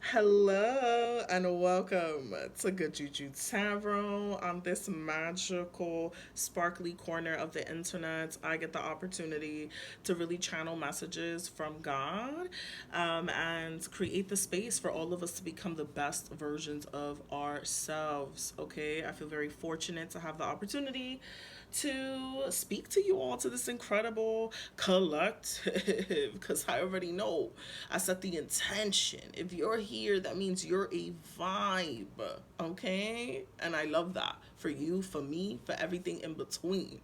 Hello and welcome to GoodJuju Tarot. On this magical, sparkly corner of the internet, I get the opportunity to really channel messages from God and create the space for all of us to become the best versions of ourselves. Okay, I feel very fortunate to have the opportunity to speak to you all, to this incredible collective, because I already know I set the intention. If you're here, that means you're a vibe, okay? And I love that for you, for me, for everything in between.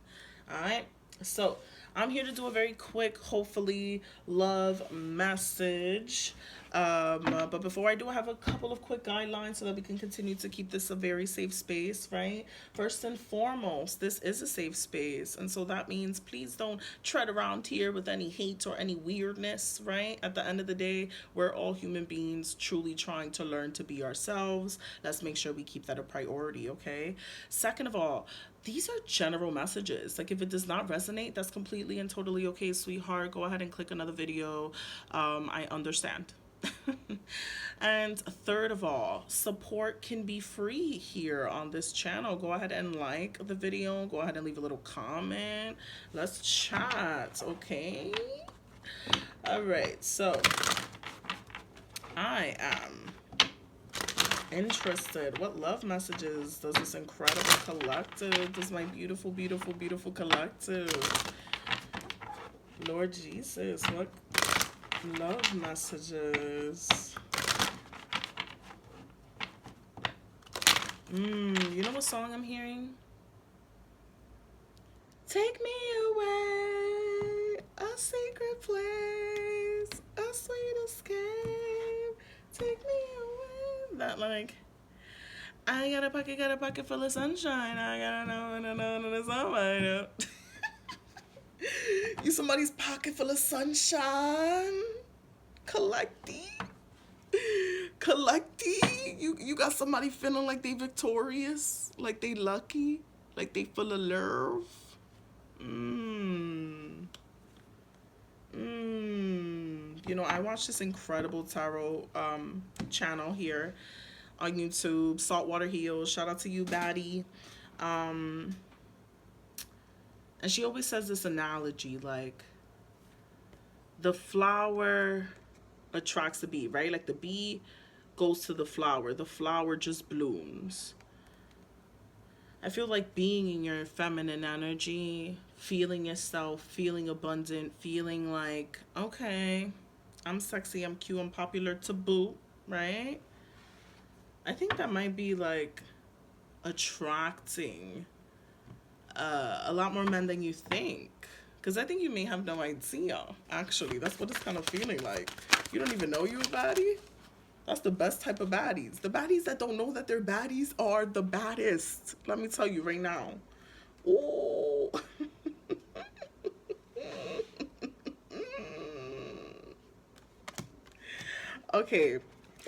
All right, so I'm here to do a very quick, hopefully, love message. But before I do, I have a couple of quick guidelines so that we can continue to keep this a very safe space, right? First and foremost, this is a safe space. And so that means please don't tread around here with any hate or any weirdness, right? At the end of the day, we're all human beings truly trying to learn to be ourselves. Let's make sure we keep that a priority, okay? Second of all, these are general messages. Like, if it does not resonate, that's completely and totally okay, sweetheart. Go ahead and click another video. I understand. And third of all, support can be free here on this channel. Go ahead and like the video. Go ahead and leave a little comment. Let's chat, okay? All right, so I am interested. What love messages does this incredible collective, does my beautiful, beautiful, beautiful collective, Lord Jesus, what love messages? You know what song I'm hearing? Take me away, a secret place, a sweet escape. Take me away. That, like, I got a pocket full of sunshine. I gotta know the sunlight. You somebody's pocket full of sunshine. Collecting. Collecting. You got somebody feeling like they victorious, like they lucky, like they full of love. Mmm. You know, I watched this incredible tarot channel here on YouTube, Saltwater Heels. Shout out to you, baddie. Um, and she always says this analogy, like, the flower attracts the bee, right? Like, the bee goes to the flower just blooms. I feel like being in your feminine energy, feeling yourself, feeling abundant, feeling like, okay, I'm sexy, I'm cute, I'm popular to boot, right? I think that might be like attracting a lot more men than you think. Because I think you may have no idea, actually. That's what it's kind of feeling like. You don't even know you're a baddie? That's the best type of baddies. The baddies that don't know that they're baddies are the baddest. Let me tell you right now. Oh. Okay,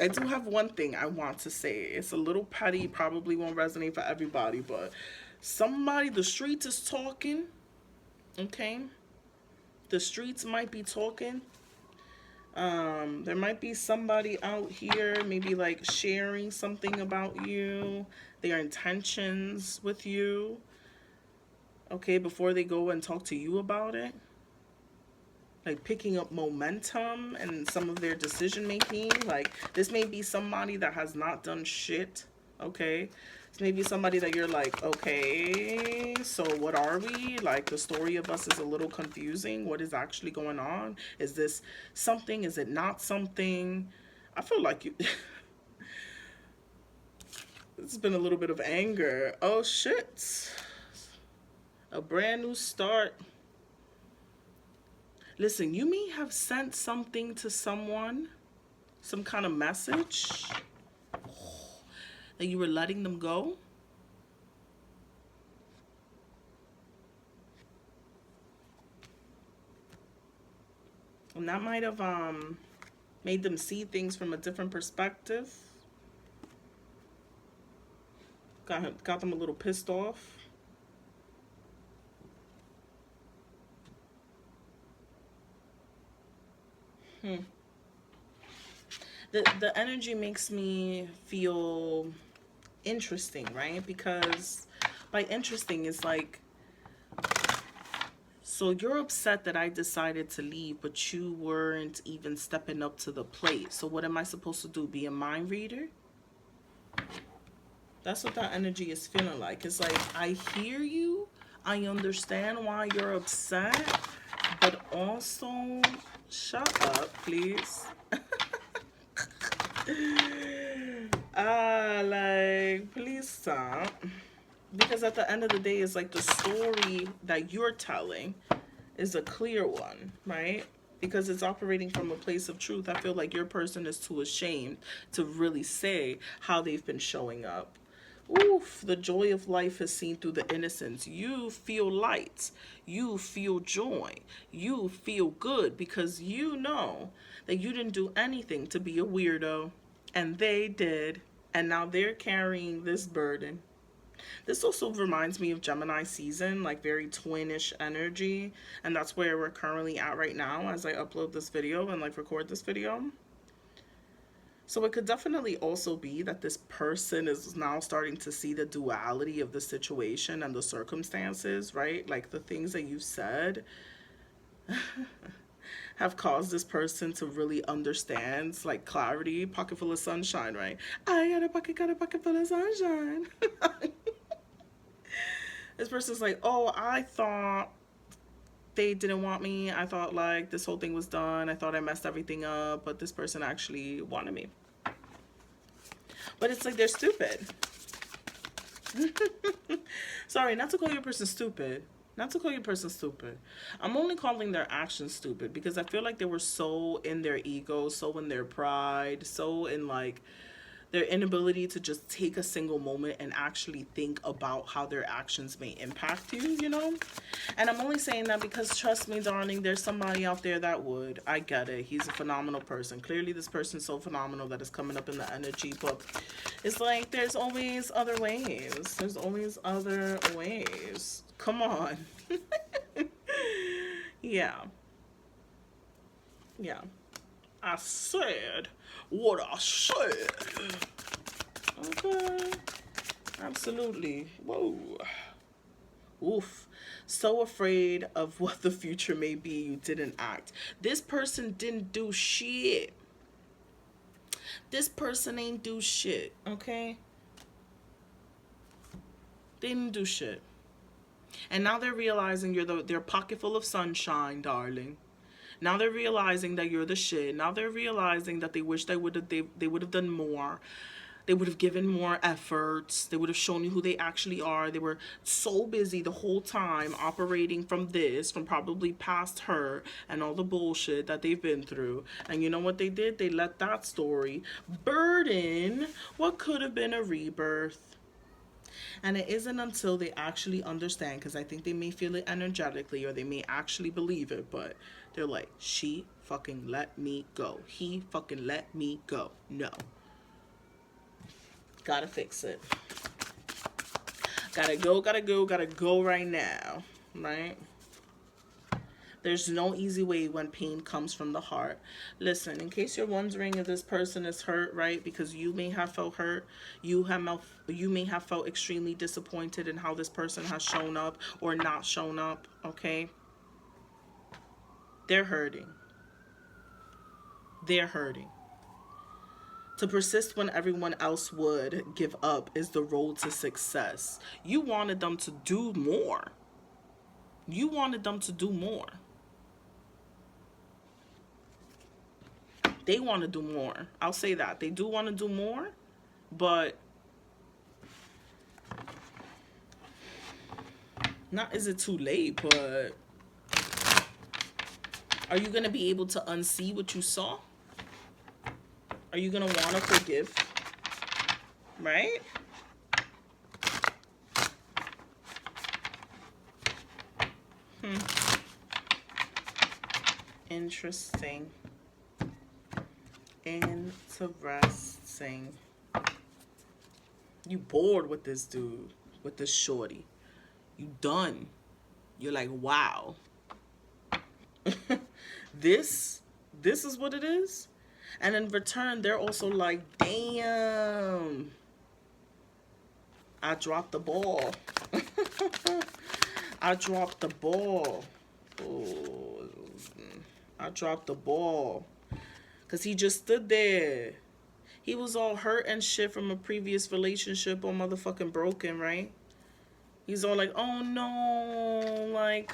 I do have one thing I want to say. It's a little petty, probably won't resonate for everybody, but somebody, the streets is talking, okay? The streets might be talking. There might be somebody out here maybe like sharing something about you, their intentions with you, okay, before they go and talk to you about it. Like picking up momentum and some of their decision making. Like, this may be somebody that has not done shit, okay? This may be somebody that you're like, okay, so what are we? Like, the story of us is a little confusing. What is actually going on? Is this something? Is it not something? I feel like you... It's been a little bit of anger. Oh, shit. A brand new start. Listen, you may have sent something to someone, some kind of message, that you were letting them go. And that might have made them see things from a different perspective. Got them a little pissed off. The energy makes me feel interesting, right? Because by interesting, it's like, so you're upset that I decided to leave, but you weren't even stepping up to the plate. So what am I supposed to do? Be a mind reader? That's what that energy is feeling like. It's like, I hear you. I understand why you're upset. But also, shut up, please. Like, please stop. Because at the end of the day, it's like the story that you're telling is a clear one, right? Because it's operating from a place of truth. I feel like your person is too ashamed to really say how they've been showing up. Oof, the joy of life is seen through the innocence. You feel light. You feel joy. You feel good because you know that you didn't do anything to be a weirdo. And they did. And now they're carrying this burden. This also reminds me of Gemini season, like very twinish energy. And that's where we're currently at right now as I upload this video and like record this video. So it could definitely also be that this person is now starting to see the duality of the situation and the circumstances, right? Like the things that you've said have caused this person to really understand, like clarity, pocket full of sunshine, right? I got a pocket full of sunshine. This person's like, oh, I thought they didn't want me. I thought like this whole thing was done. I thought I messed everything up, but this person actually wanted me. But it's like they're stupid. Sorry, not to call your person stupid. Not to call your person stupid. I'm only calling their actions stupid because I feel like they were so in their ego, so in their pride, so in like their inability to just take a single moment and actually think about how their actions may impact you, you know? And I'm only saying that because, trust me, darling, there's somebody out there that would. I get it. He's a phenomenal person. Clearly, this person's so phenomenal that it's coming up in the energy book. It's like, there's always other ways. There's always other ways. Come on. Yeah. Yeah. I said what I said. Okay. Absolutely. Whoa. Oof. So afraid of what the future may be, you didn't act. This person didn't do shit. This person ain't do shit, okay? They didn't do shit. And now they're realizing they're pocket full of sunshine, darling. Now they're realizing that you're the shit. Now they're realizing that they wish they would have done more. They would have given more efforts. They would have shown you who they actually are. They were so busy the whole time operating from probably past her and all the bullshit that they've been through. And you know what they did? They let that story burden what could have been a rebirth. And it isn't until they actually understand, because I think they may feel it energetically or they may actually believe it, but they're like, she fucking let me go. He fucking let me go. No. Gotta fix it. Gotta go right now. Right? There's no easy way when pain comes from the heart. Listen, in case you're wondering if this person is hurt, right? Because you may have felt hurt. You may have felt extremely disappointed in how this person has shown up or not shown up, okay? They're hurting. They're hurting. To persist when everyone else would give up is the road to success. You wanted them to do more. You wanted them to do more. They want to do more. I'll say that. They do want to do more, but not is it too late, but are you going to be able to unsee what you saw? Are you going to want to forgive? Right? Interesting. Interesting. You bored with this dude, with this shorty. You done. You're like, wow. This is what it is. And in return, they're also like, damn, I dropped the ball. I dropped the ball. Oh, I dropped the ball. Because he just stood there. He was all hurt and shit from a previous relationship, all motherfucking broken, right? He's all like, oh no, like,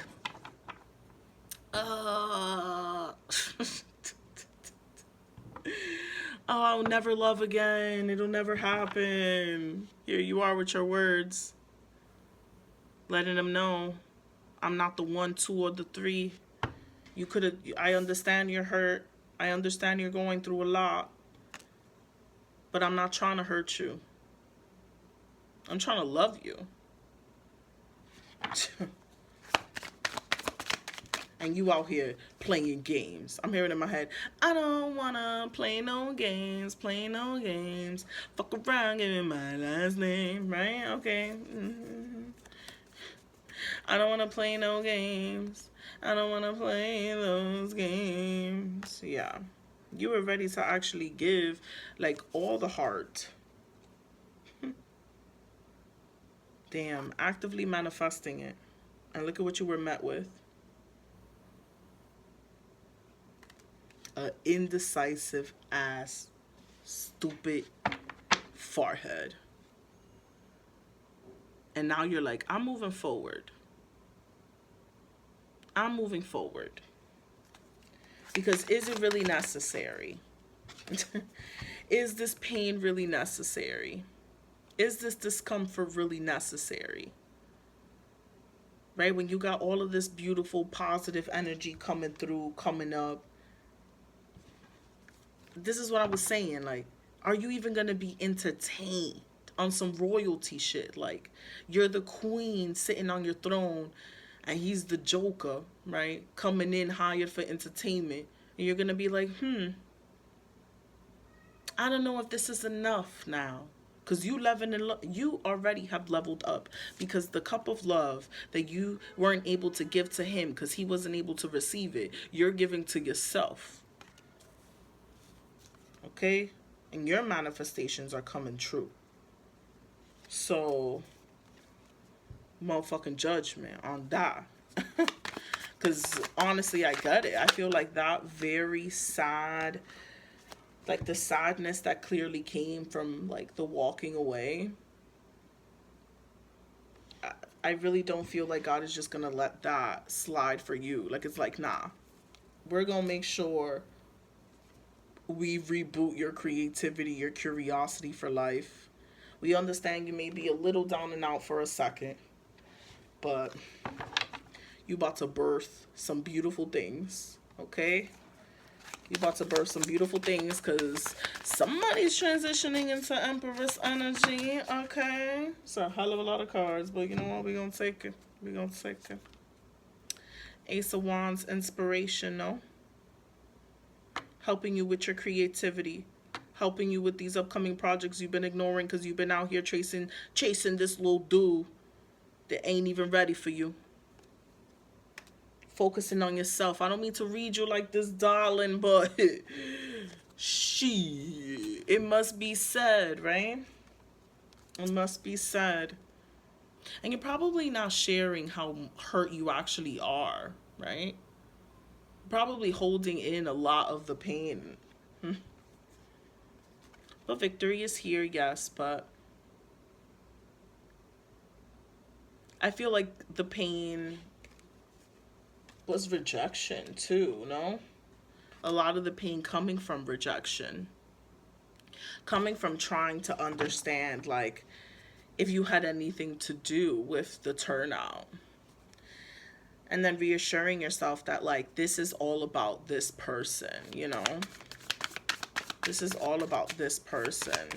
oh, I'll never love again. It'll never happen. Here you are with your words, letting him know I'm not the 1, 2, or the 3. You could have, I understand you're hurt. I understand you're going through a lot. But I'm not trying to hurt you. I'm trying to love you. And you out here playing games. I'm hearing in my head, I don't wanna play no games, play no games. Fuck around, give me my last name, right? Okay. I don't wanna play no games. I don't wanna play those games. Yeah. You were ready to actually give, like, all the heart. Damn, actively manifesting it. And look at what you were met with. A indecisive ass, stupid farthead. And now you're like, I'm moving forward. I'm moving forward. Because is it really necessary? Is this pain really necessary? Is this discomfort really necessary? Right? When you got all of this beautiful, positive energy coming through, coming up. This is what I was saying. Like, are you even going to be entertained on some royalty shit? Like, you're the queen sitting on your throne and he's the joker, right? Coming in hired for entertainment. And you're going to be like, I don't know if this is enough now. Because you already have leveled up. Because the cup of love that you weren't able to give to him because he wasn't able to receive it, you're giving to yourself. Okay? And your manifestations are coming true. So, motherfucking judgment on that. Because honestly, I get it. I feel like that very sad, like the sadness that clearly came from like the walking away. I really don't feel like God is just going to let that slide for you. Like, it's like, nah, we're going to make sure we reboot your creativity, your curiosity for life. We understand you may be a little down and out for a second, but you about to birth some beautiful things, okay? You about to birth some beautiful things because somebody's transitioning into Empress energy, okay? It's a hell of a lot of cards, but you know what? We're going to take it. We're going to take it. Ace of Wands, inspirational. Helping you with your creativity. Helping you with these upcoming projects you've been ignoring because you've been out here chasing this little dude that ain't even ready for you. Focusing on yourself. I don't mean to read you like this, darling, but it must be said, right? It must be said. And you're probably not sharing how hurt you actually are, right? Probably holding in a lot of the pain. But victory is here, yes, but I feel like the pain was rejection too, no? A lot of the pain coming from rejection. Coming from trying to understand, like, if you had anything to do with the turnout. And then reassuring yourself that, like, this is all about this person, you know? This is all about this person.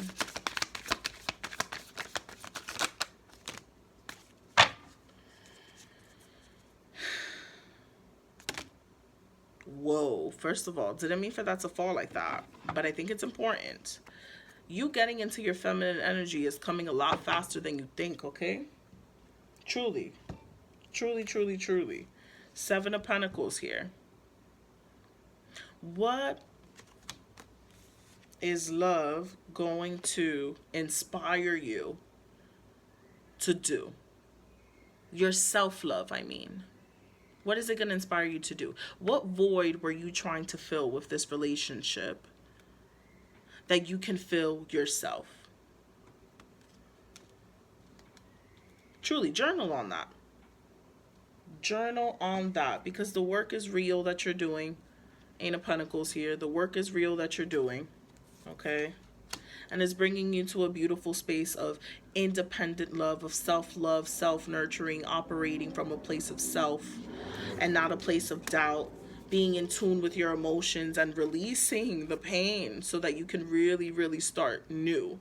Whoa, first of all, didn't mean for that to fall like that, but I think it's important. You getting into your feminine energy is coming a lot faster than you think, okay? Truly. Truly, truly, truly. 7 of Pentacles here. What is love going to inspire you to do? Your self-love, I mean. What is it going to inspire you to do? What void were you trying to fill with this relationship that you can fill yourself? Truly, journal on that. Journal on that, because the work is real that you're doing. Eight of Pentacles here. The work is real that you're doing. Okay? And it's bringing you to a beautiful space of independent love, of self-love, self-nurturing, operating from a place of self and not a place of doubt, being in tune with your emotions and releasing the pain so that you can really, really start new,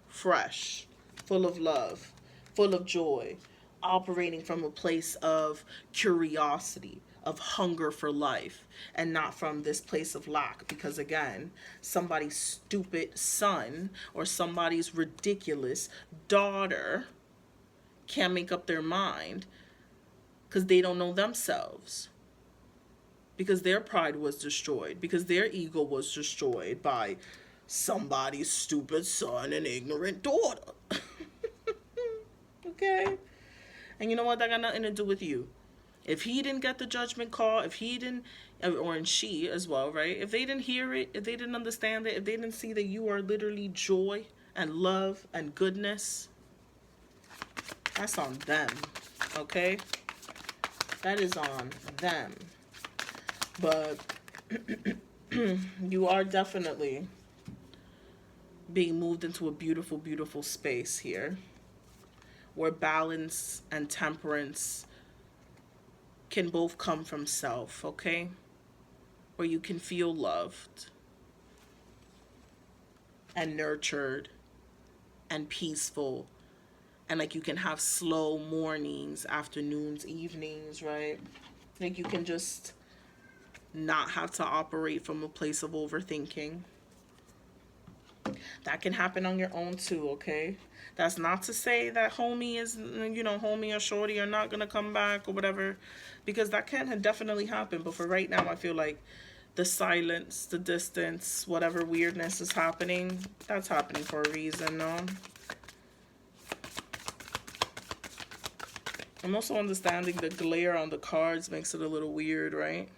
fresh, full of love, full of joy, operating from a place of curiosity, of hunger for life, and not from this place of lack. Because again, somebody's stupid son or somebody's ridiculous daughter can't make up their mind because they don't know themselves, because their pride was destroyed, because their ego was destroyed by somebody's stupid son and ignorant daughter. Okay? And you know what? That got nothing to do with you. If he didn't get the judgment call, if he didn't, or and she as well, right? If they didn't hear it, if they didn't understand it, if they didn't see that you are literally joy and love and goodness, that's on them, okay? That is on them. But you are definitely being moved into a beautiful, beautiful space here, where balance and temperance can both come from self, okay? Where you can feel loved and nurtured and peaceful, and like you can have slow mornings, afternoons, evenings, right? Like you can just not have to operate from a place of overthinking. That can happen on your own too, okay? That's not to say that homie is, you know, homie or shorty are not going to come back or whatever, because that can definitely happen. But for right now, I feel like the silence, the distance, whatever weirdness is happening, that's happening for a reason, no? I'm also understanding the glare on the cards makes it a little weird, right?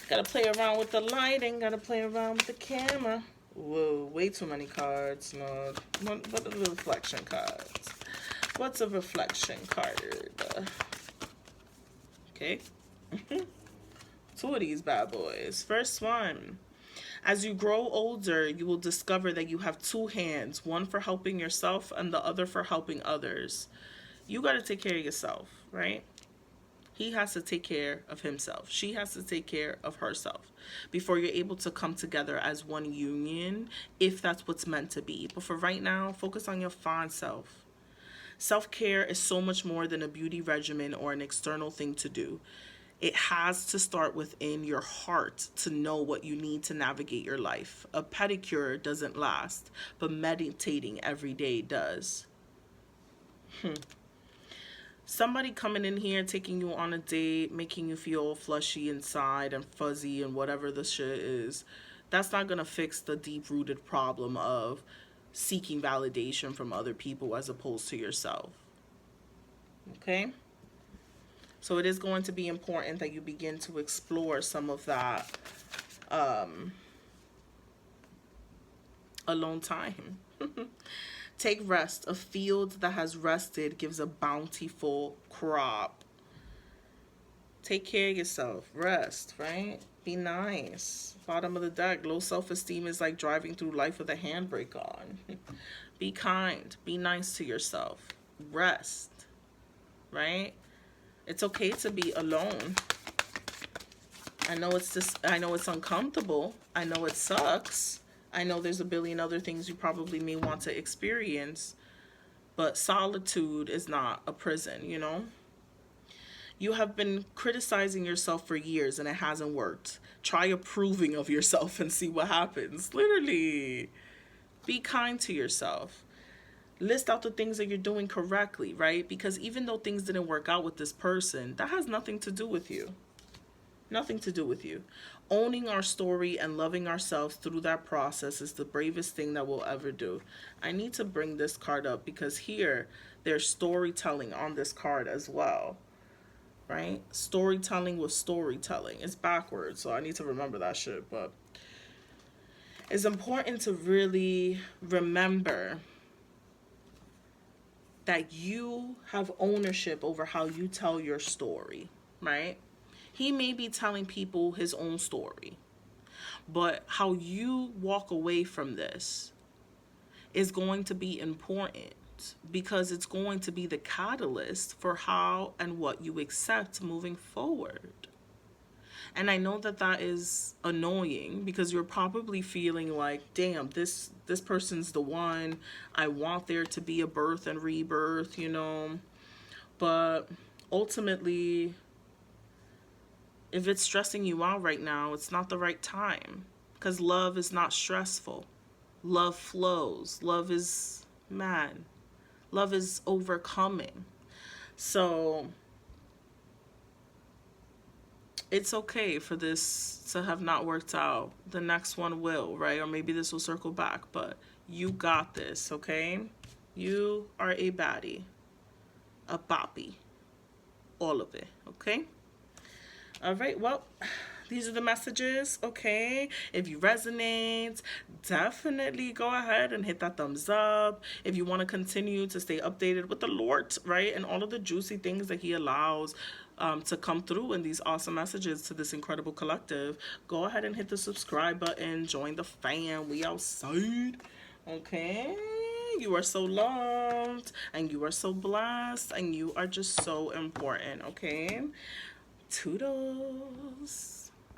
Gotta play around with the lighting, gotta play around with the camera. Whoa, way too many cards, Lord. What are the reflection cards? What's a reflection card? Okay. Two of these bad boys. First one. As you grow older, you will discover that you have two hands, one for helping yourself and the other for helping others. You got to take care of yourself, right? He has to take care of himself. She has to take care of herself before you're able to come together as one union, if that's what's meant to be. But for right now, focus on your fine self. Self-care is so much more than a beauty regimen or an external thing to do. It has to start within your heart to know what you need to navigate your life. A pedicure doesn't last, but meditating every day does. Somebody coming in here, taking you on a date, making you feel flushy inside and fuzzy and whatever the shit is, that's not going to fix the deep-rooted problem of seeking validation from other people as opposed to yourself. Okay? So it is going to be important that you begin to explore some of that alone time. Take rest. A field that has rested gives a bountiful crop. Take care of yourself. Rest, right? Be nice. Bottom of the deck. Low self-esteem is like driving through life with a handbrake on. Be kind. Be nice to yourself. Rest, right? It's okay to be alone. I know it's uncomfortable. I know it sucks. I know there's a billion other things you probably may want to experience, but solitude is not a prison, you know? You have been criticizing yourself for years and it hasn't worked. Try approving of yourself and see what happens. Literally. Be kind to yourself. List out the things that you're doing correctly, right? Because even though things didn't work out with this person, that has nothing to do with you. Nothing to do with you. Owning our story and loving ourselves through that process is the bravest thing that we'll ever do. I need to bring this card up because here there's storytelling on this card as well, right? Storytelling with storytelling. It's backwards, so I need to remember that shit. But it's important to really remember that you have ownership over how you tell your story, right? He may be telling people his own story, but how you walk away from this is going to be important because it's going to be the catalyst for how and what you accept moving forward. And I know that that is annoying because you're probably feeling like, damn, this person's the one. I want there to be a birth and rebirth, you know. But ultimately, if it's stressing you out right now, it's not the right time. Because love is not stressful. Love flows. Love is, man, love is overcoming. So it's okay for this to have not worked out. The next one will, right? Or maybe this will circle back, but you got this, okay? You are a baddie, a boppy, all of it, okay? All right, well, these are the messages, okay? If you resonate, definitely go ahead and hit that thumbs up. If you want to continue to stay updated with the Lordt, right? And all of the juicy things that he allows to come through in these awesome messages to this incredible collective, go ahead and hit the subscribe button. Join the fam. We outside, okay? You are so loved, and you are so blessed, and you are just so important, okay? Toodles.